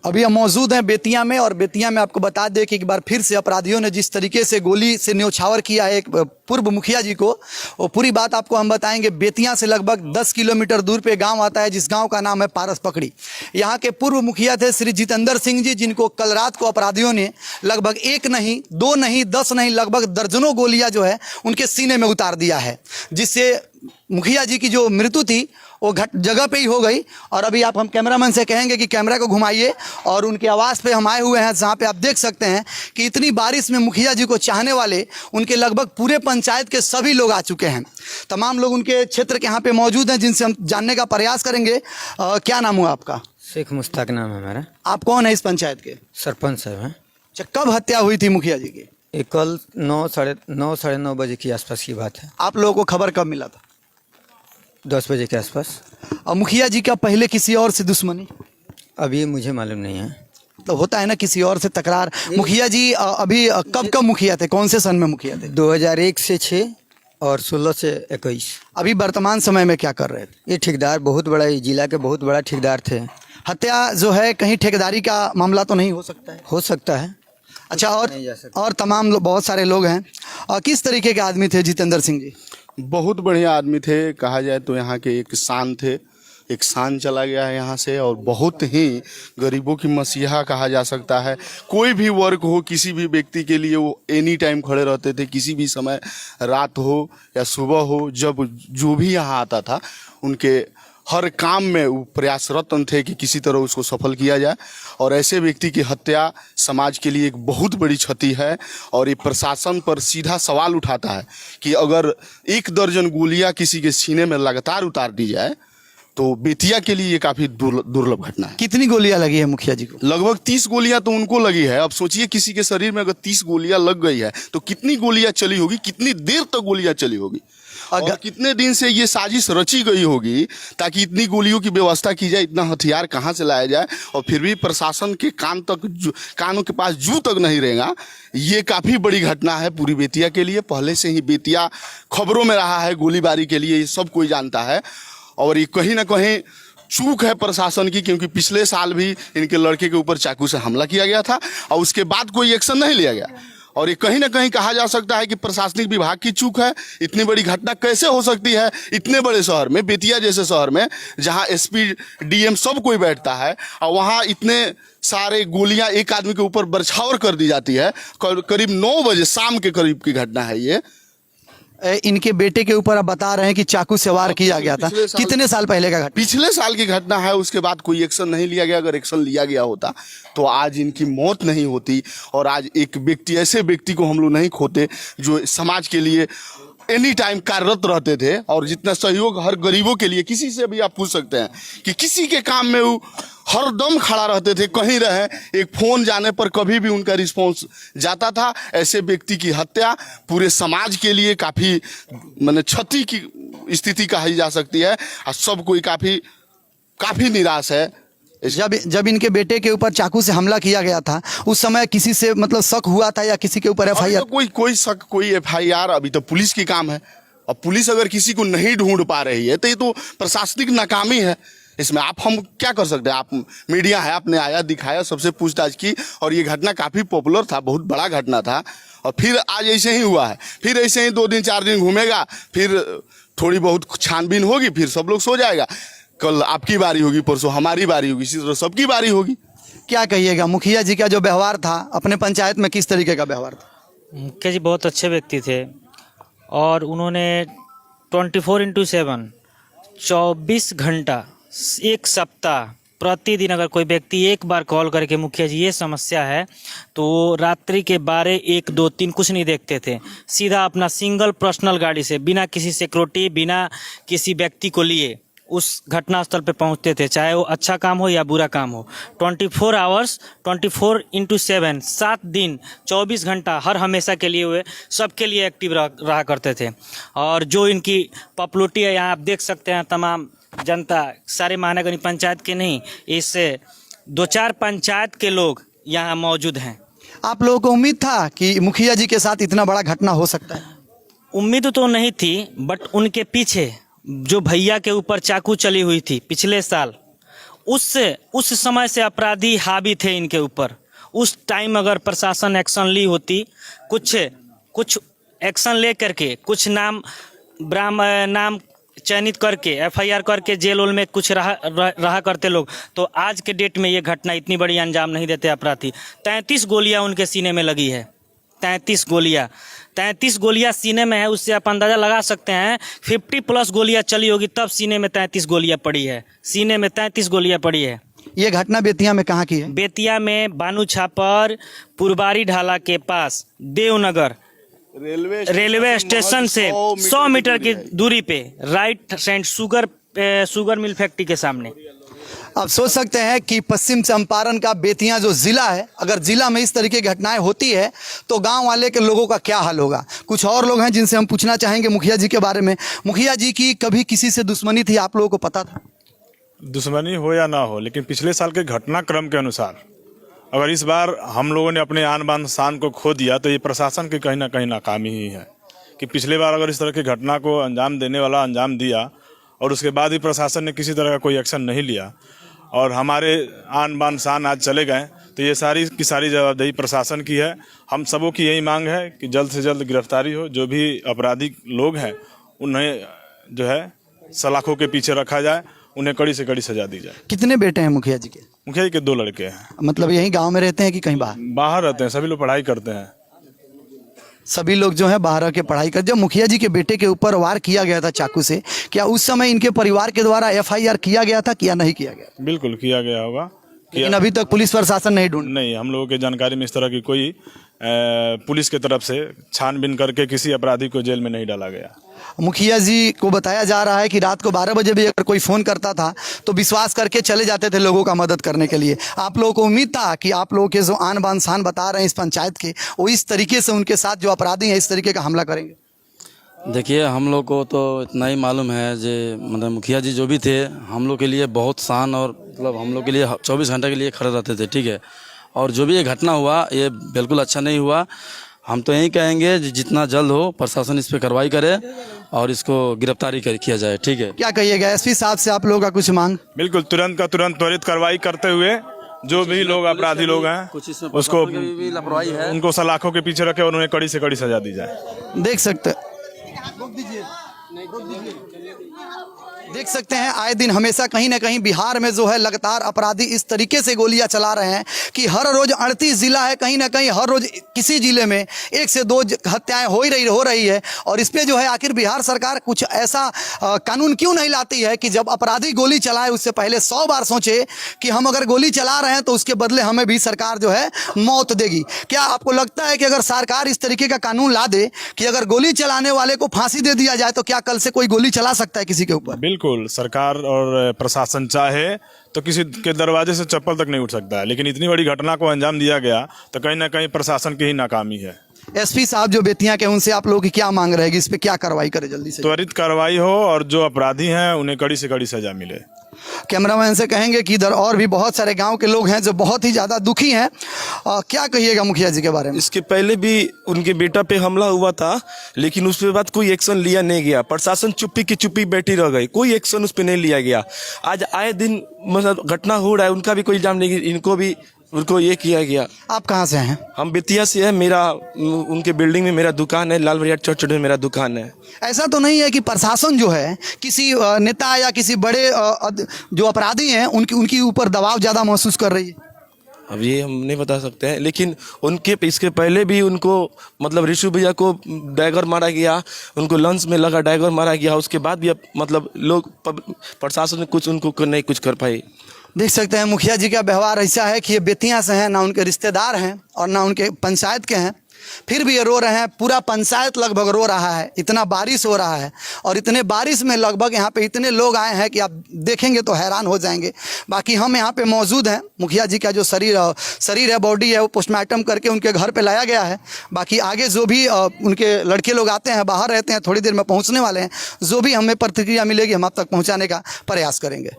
अभी हम मौजूद हैं बेतिया में, और बेतिया में आपको बता दें कि एक बार फिर से अपराधियों ने जिस तरीके से गोली से न्यौछावर किया है एक पूर्व मुखिया जी को, वो पूरी बात आपको हम बताएंगे। बेतिया से लगभग 10 किलोमीटर दूर पे गांव आता है जिस गांव का नाम है पारस पकड़ी। यहाँ के पूर्व मुखिया थे श्री जितेंद्र सिंह जी, जिनको कल रात को अपराधियों ने लगभग 1 नहीं 2 नहीं 10 नहीं लगभग दर्जनों गोलियां जो है उनके सीने में उतार दिया है, जिससे मुखिया जी की जो मृत्यु थी वो जगह पे ही हो गई। और अभी हम कैमरामैन से कहेंगे कि कैमरा को घुमाइए, और उनके आवास पे हम आए हुए हैं जहाँ पे आप देख सकते हैं कि इतनी बारिश में मुखिया जी को चाहने वाले उनके लगभग पूरे पंचायत के सभी लोग आ चुके हैं। तमाम लोग उनके क्षेत्र के यहाँ पे मौजूद हैं जिनसे हम जानने का प्रयास करेंगे। क्या नाम हुआ आपका? शेख मुश्ताक नाम है मेरा। आप कौन है इस पंचायत के? सरपंच साहब हैं। अच्छा, कब हत्या हुई थी मुखिया जी की? ये कल 9 साढ़े 9 बजे के आसपास की बात है। आप लोगों को खबर कब मिला था? 10 बजे के आसपास। और मुखिया जी का पहले किसी और से दुश्मनी? अभी मुझे मालूम नहीं है। तो होता है ना किसी और से तकरार। मुखिया जी अभी कब मुखिया थे, कौन से सन में मुखिया थे? 2001 से 6 और 16 से 21। अभी वर्तमान समय में क्या कर रहे थे? ये ठेकेदार बहुत बड़ा, जिला के बहुत बड़ा ठेकेदार थे। हत्या जो है कहीं ठेकेदारी का मामला तो नहीं हो सकता है? हो सकता है। अच्छा, और तमाम बहुत सारे लोग हैं। और किस तरीके के आदमी थे जितेंद्र सिंह जी? बहुत बढ़िया आदमी थे, कहा जाए तो यहाँ के एक शान थे। एक शान चला गया है यहाँ से, और बहुत ही गरीबों की मसीहा कहा जा सकता है। कोई भी वर्ग हो, किसी भी व्यक्ति के लिए वो एनी टाइम खड़े रहते थे, किसी भी समय, रात हो या सुबह हो, जब जो भी यहाँ आता था उनके हर काम में वो प्रयासरत थे कि किसी तरह उसको सफल किया जाए। और ऐसे व्यक्ति की हत्या समाज के लिए एक बहुत बड़ी क्षति है, और ये प्रशासन पर सीधा सवाल उठाता है कि अगर 1 दर्जन गोलियां किसी के सीने में लगातार उतार दी जाए तो बेतिया के लिए ये काफी दुर्लभ घटना है। कितनी गोलियां लगी है मुखिया जी को? लगभग 30 गोलियां तो उनको लगी है। अब सोचिए किसी के शरीर में अगर 30 गोलियां लग गई है तो कितनी गोलियां चली होगी, कितनी देर तक गोलियां चली होगी, और कितने दिन से ये साजिश रची गई होगी ताकि इतनी गोलियों की व्यवस्था की जाए, इतना हथियार कहाँ से लाया जाए, और फिर भी प्रशासन के कानों के पास जू तक नहीं रहेगा। ये काफ़ी बड़ी घटना है पूरी बेतिया के लिए। पहले से ही बेतिया खबरों में रहा है गोलीबारी के लिए, ये सब कोई जानता है। और ये कहीं ना कहीं चूक है प्रशासन की, क्योंकि पिछले साल भी इनके लड़के के ऊपर चाकू से हमला किया गया था और उसके बाद कोई एक्शन नहीं लिया गया। और ये कहीं ना कहीं कहा जा सकता है कि प्रशासनिक विभाग की चूक है। इतनी बड़ी घटना कैसे हो सकती है इतने बड़े शहर में, बेतिया जैसे शहर में, जहां एसपी डीएम सब कोई बैठता है, और वहां इतने सारे गोलियां एक आदमी के ऊपर बरछावर कर दी जाती है। करीब 9 बजे शाम के करीब की घटना है ये। इनके बेटे के ऊपर आप बता रहे हैं कि चाकू से वार किया गया था। कितने साल पहले का घटना? पिछले साल की घटना है। उसके बाद कोई एक्शन नहीं लिया गया। अगर एक्शन लिया गया होता तो आज इनकी मौत नहीं होती, और आज एक व्यक्ति, ऐसे व्यक्ति को हम लोग नहीं खोते जो समाज के लिए एनी टाइम कार्यरत रहते थे, और जितना सहयोग हर गरीबों के लिए, किसी से भी आप पूछ सकते हैं कि किसी के काम में वो हर दम खड़ा रहते थे, कहीं रहे, एक फोन जाने पर कभी भी उनका रिस्पॉन्स जाता था। ऐसे व्यक्ति की हत्या पूरे समाज के लिए काफ़ी माने क्षति की स्थिति कही जा सकती है, और सब कोई काफ़ी निराश है। जब इनके बेटे के ऊपर चाकू से हमला किया गया था उस समय किसी से मतलब शक हुआ था या किसी के ऊपर एफआईआर? तो कोई शक, कोई एफआईआर अभी तो पुलिस की काम है। और पुलिस अगर किसी को नहीं ढूंढ पा रही है तो ये तो प्रशासनिक नाकामी है। इसमें हम क्या कर सकते हैं? आप मीडिया है, आपने आया, दिखाया, सबसे पूछताछ की, और ये घटना काफ़ी पॉपुलर था, बहुत बड़ा घटना था। और फिर आज ऐसे ही हुआ है। फिर ऐसे ही 2 दिन 4 दिन घूमेगा, फिर थोड़ी बहुत छानबीन होगी, फिर सब लोग सो जाएगा। कल आपकी बारी होगी, परसों हमारी बारी होगी, इसी तरह सबकी बारी होगी। क्या कहिएगा मुखिया जी का जो व्यवहार था अपने पंचायत में, किस तरीके का व्यवहार था? मुखिया जी बहुत अच्छे व्यक्ति थे, और उन्होंने 24/7 24 घंटा 1 सप्ताह प्रतिदिन अगर कोई व्यक्ति एक बार कॉल करके मुखिया जी ये समस्या है, तो वो रात्रि के 12, 1, 2, 3 कुछ नहीं देखते थे। सीधा अपना सिंगल पर्सनल गाड़ी से, बिना किसी सिक्योरिटी, बिना किसी व्यक्ति को लिए उस घटनास्थल पे पहुंचते थे, चाहे वो अच्छा काम हो या बुरा काम हो। 24 आवर्स 24/7 7 दिन 24 घंटा हर हमेशा के लिए हुए सबके लिए एक्टिव रहा करते थे। और जो इनकी पॉपुलरिटी है, यहाँ आप देख सकते हैं, तमाम जनता, सारे महानगर पंचायत के नहीं, इससे 2-4 पंचायत के लोग यहाँ मौजूद हैं। आप लोगों को उम्मीद था कि मुखिया जी के साथ इतना बड़ा घटना हो सकता है? उम्मीद तो नहीं थी, बट उनके पीछे जो भैया के ऊपर चाकू चली हुई थी पिछले साल, उस समय से अपराधी हावी थे इनके ऊपर। उस टाइम अगर प्रशासन एक्शन ली होती, कुछ एक्शन ले करके, कुछ नाम चयनित करके एफआईआर करके जेल वेल में कुछ रहा करते लोग, तो आज के डेट में ये घटना इतनी बड़ी अंजाम नहीं देते अपराधी। 33 गोलियां उनके सीने में लगी है। 33 गोलियां सीने में है, उससे आप अंदाज़ा लगा सकते हैं 50+ गोलियां चली होगी, तब सीने में 33 गोलियां पड़ी है। सीने में 33 गोलियां पड़ी है। ये घटना बेतिया में कहाँ की है? बेतिया में बानू छापर पुरबारी ढाला के पास देवनगर रेलवे स्टेशन से 100 मीटर की दूरी पे right hand sugar mill factory के सामने। आप सोच सकते हैं कि पश्चिम चंपारण का बेतिया जो जिला है, अगर जिला में इस तरीके की घटनाएं होती है तो गांव वाले के लोगों का क्या हाल होगा। कुछ और लोग हैं जिनसे हम पूछना चाहेंगे मुखिया जी के बारे में। मुखिया जी की कभी किसी से दुश्मनी थी, आप लोगों को पता था? दुश्मनी हो या ना हो, लेकिन पिछले साल के घटनाक्रम के अनुसार अगर इस बार हम लोगों ने अपने आन बान शान को खो दिया तो ये प्रशासन की कहीं ना कहीं नाकामी ही है कि पिछले बार अगर इस तरह की घटना को अंजाम देने वाला अंजाम दिया और उसके बाद भी प्रशासन ने किसी तरह का कोई एक्शन नहीं लिया और हमारे आन बान शान आज चले गए, तो ये सारी की सारी जवाबदेही प्रशासन की है। हम सबों की यही मांग है कि जल्द से जल्द गिरफ्तारी हो, जो भी अपराधी लोग हैं उन्हें जो है सलाखों के पीछे रखा जाए, उन्हें कड़ी से कड़ी सजा दी जाए। कितने बेटे हैं मुखिया जी के? मुखिया जी के 2 लड़के हैं। मतलब यही गांव में रहते हैं कि कहीं बाहर? बाहर रहते हैं, सभी लोग पढ़ाई करते हैं। सभी लोग जो है बाहर के पढ़ाई कर। जब मुखिया जी के बेटे के ऊपर वार किया गया था चाकू से, क्या उस समय इनके परिवार के द्वारा एफआईआर किया गया था या नहीं किया गया? बिल्कुल किया गया होगा, लेकिन अभी तक पुलिस प्रशासन नहीं ढूंढ नहीं, हम लोगों के जानकारी में इस तरह की कोई पुलिस की तरफ से छानबीन करके किसी अपराधी को जेल में नहीं डाला गया। मुखिया जी को बताया जा रहा है कि रात को 12 बजे भी अगर कोई फ़ोन करता था तो विश्वास करके चले जाते थे लोगों का मदद करने के लिए। आप लोगों को उम्मीद था कि आप लोगों के जो आन बान शान बता रहे हैं इस पंचायत के, वो इस तरीके से उनके साथ जो अपराधी हैं इस तरीके का हमला करेंगे? देखिए, हम लोग को तो इतना ही मालूम है जो मतलब मुखिया जी जो भी थे हम लोग के लिए बहुत शान और मतलब हम लोग के लिए 24 घंटे के लिए खड़े रहते थे, ठीक है। और जो भी ये घटना हुआ ये बिल्कुल अच्छा नहीं हुआ। हम तो यही कहेंगे जितना जल्द हो प्रशासन इस पर कार्रवाई करे और इसको गिरफ्तारी किया जाए, ठीक है। क्या कहिएगा एसपी साहब से आप लोगों का कुछ मांग? बिल्कुल तुरंत का तुरंत त्वरित कार्रवाई करते हुए जो भी लोग अपराधी लोग हैं उसको लापरवाही है, उनको सलाखों के पीछे रखे और उन्हें कड़ी से कड़ी सजा दी जाए। देख सकते हैं आए दिन हमेशा कहीं ना कहीं बिहार में जो है लगातार अपराधी इस तरीके से गोलियां चला रहे हैं कि हर रोज 38 जिला है, कहीं ना कहीं हर रोज किसी जिले में 1 से 2 हत्याएं हो रही है। और इस पे जो है आखिर बिहार सरकार कुछ ऐसा कानून क्यों नहीं लाती है कि जब अपराधी गोली चलाए उससे पहले 100 बार सोचे कि हम अगर गोली चला रहे हैं तो उसके बदले हमें भी सरकार जो है मौत देगी। क्या आपको लगता है कि अगर सरकार इस तरीके का कानून ला दे कि अगर गोली चलाने वाले को फांसी दे दिया जाए तो क्या कल से कोई गोली चला सकता है किसी के ऊपर? बिल्कुल, सरकार और प्रशासन चाहे तो किसी के दरवाजे से चप्पल तक नहीं उठ सकता है, लेकिन इतनी बड़ी घटना को अंजाम दिया गया तो कहीं ना कहीं प्रशासन की ही नाकामी है। एसपी साहब जो बेतिया के, उनसे आप लोगों की क्या मांग रहेगी? इस पे क्या कार्रवाई करे जल्दी से? त्वरित कार्रवाई हो और जो अपराधी हैं उन्हें कड़ी से कड़ी सजा मिले। कैमरामैन से कहेंगे कि इधर और भी बहुत सारे गांव के लोग हैं जो बहुत ही ज़्यादा दुखी हैं। क्या कहिएगा मुखिया जी के बारे में? इसके पहले भी उनके बेटा पे हमला हुआ था लेकिन उस पे बाद कोई एक्शन लिया नहीं गया। प्रशासन चुप्पी की चुप्पी बैठी रह गई, कोई एक्शन उस पे नहीं लिया गया। आज आए दिन मतलब घटना हो रहा है, उनका भी कोई इल्जाम नहीं, इनको भी उनको ये किया गया। आप कहाँ से हैं? हम बेतिया से है। मेरा उनके बिल्डिंग में मेरा दुकान है, लाल बरियार चौक में मेरा दुकान है। ऐसा तो नहीं है कि प्रशासन जो है किसी नेता या किसी बड़े जो अपराधी हैं उनकी ऊपर दबाव ज़्यादा महसूस कर रही है? अब ये हम नहीं बता सकते हैं, लेकिन उनके इसके पहले भी उनको मतलब ऋषु भैया को डैगर मारा गया, उनको लंच में लगा डैगर मारा गया। उसके बाद भी मतलब लोग प्रशासन ने कुछ उनको नहीं कुछ कर पाए। देख सकते हैं मुखिया जी का व्यवहार ऐसा है कि ये बेतिया से हैं, ना उनके रिश्तेदार हैं और ना उनके पंचायत के हैं, फिर भी ये रो रहे हैं। पूरा पंचायत लगभग रो रहा है, इतना बारिश हो रहा है और इतने बारिश में लगभग यहाँ पे इतने लोग आए हैं कि आप देखेंगे तो हैरान हो जाएंगे। बाकी हम यहाँ पे मौजूद हैं। मुखिया जी का जो शरीर है, बॉडी है, वो पोस्टमार्टम करके उनके घर पे लाया गया है। बाकी आगे जो भी उनके लड़के लोग आते हैं, बाहर रहते हैं, थोड़ी देर में पहुँचने वाले हैं, जो भी हमें प्रतिक्रिया मिलेगी हम आप तक पहुँचाने का प्रयास करेंगे।